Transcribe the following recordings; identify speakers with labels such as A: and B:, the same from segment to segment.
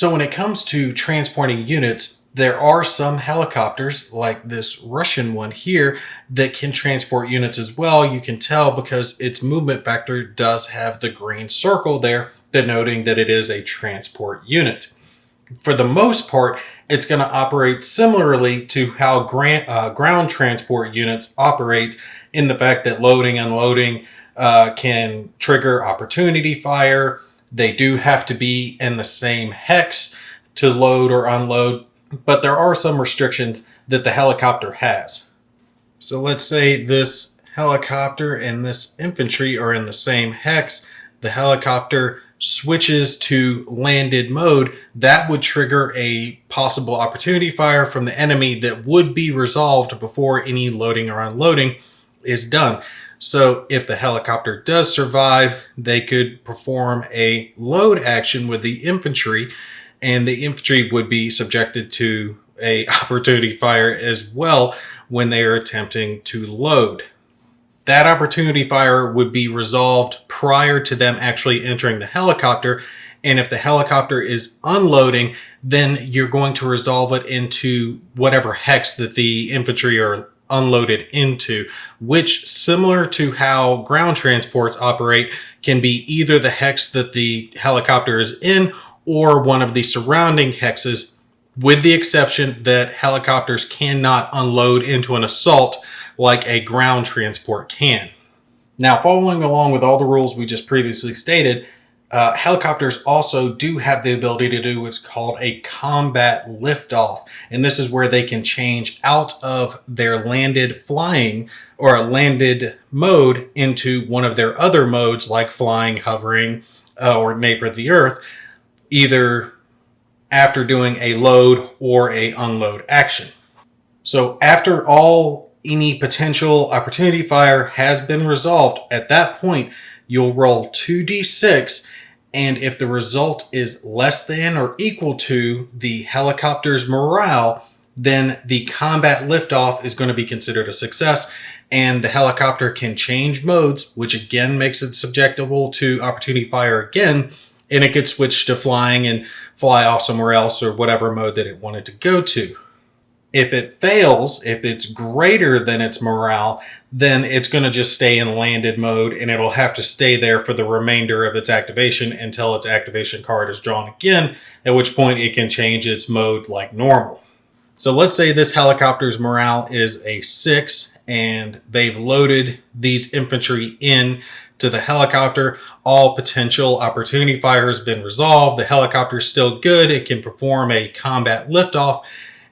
A: So when it comes to transporting units, there are some helicopters, like this Russian one here, that can transport units as well. You can tell because its movement vector does have the green circle there, denoting that it is a transport unit. For the most part, it's going to operate similarly to how ground transport units operate, in the fact that loading, unloading can trigger opportunity fire. They do have to be in the same hex to load or unload, but there are some restrictions that the helicopter has. So let's say this helicopter and this infantry are in the same hex. The helicopter switches to landed mode. That would trigger a possible opportunity fire from the enemy that would be resolved before any loading or unloading is done. So if the helicopter does survive, they could perform a load action with the infantry, and the infantry would be subjected to a opportunity fire as well when they are attempting to load. That opportunity fire would be resolved prior to them actually entering the helicopter. And if the helicopter is unloading, then you're going to resolve it into whatever hex that the infantry are unloaded into, which, similar to how ground transports operate, can be either the hex that the helicopter is in or one of the surrounding hexes, with the exception that helicopters cannot unload into an assault like a ground transport can. Now, following along with all the rules we just previously stated, helicopters also do have the ability to do what's called a combat liftoff. And this is where they can change out of their landed flying or a landed mode into one of their other modes, like flying, hovering, or neighbor the earth, either after doing a load or a unload action. So after any potential opportunity fire has been resolved, at that point, you'll roll 2d6, and if the result is less than or equal to the helicopter's morale, then the combat liftoff is going to be considered a success, and the helicopter can change modes, which again makes it susceptible to opportunity fire again, and it could switch to flying and fly off somewhere else or whatever mode that it wanted to go to. If it fails, if it's greater than its morale, then it's going to just stay in landed mode, and it'll have to stay there for the remainder of its activation until its activation card is drawn again, at which point it can change its mode like normal. So let's say this helicopter's morale is a 6, and they've loaded these infantry in to the helicopter. All potential opportunity fire has been resolved. The helicopter's still good. It can perform a combat liftoff,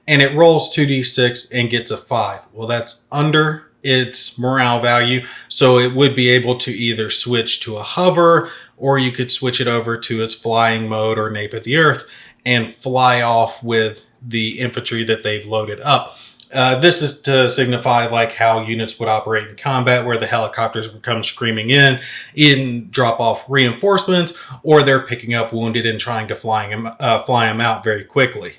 A: and it rolls 2d6 and gets a 5. Well, that's under its morale value, so it would be able to either switch to a hover, or you could switch it over to its flying mode or nape of the earth and fly off with the infantry that they've loaded up. This is to signify like how units would operate in combat, where the helicopters would come screaming in drop off reinforcements, or they're picking up wounded and trying to fly them out very quickly.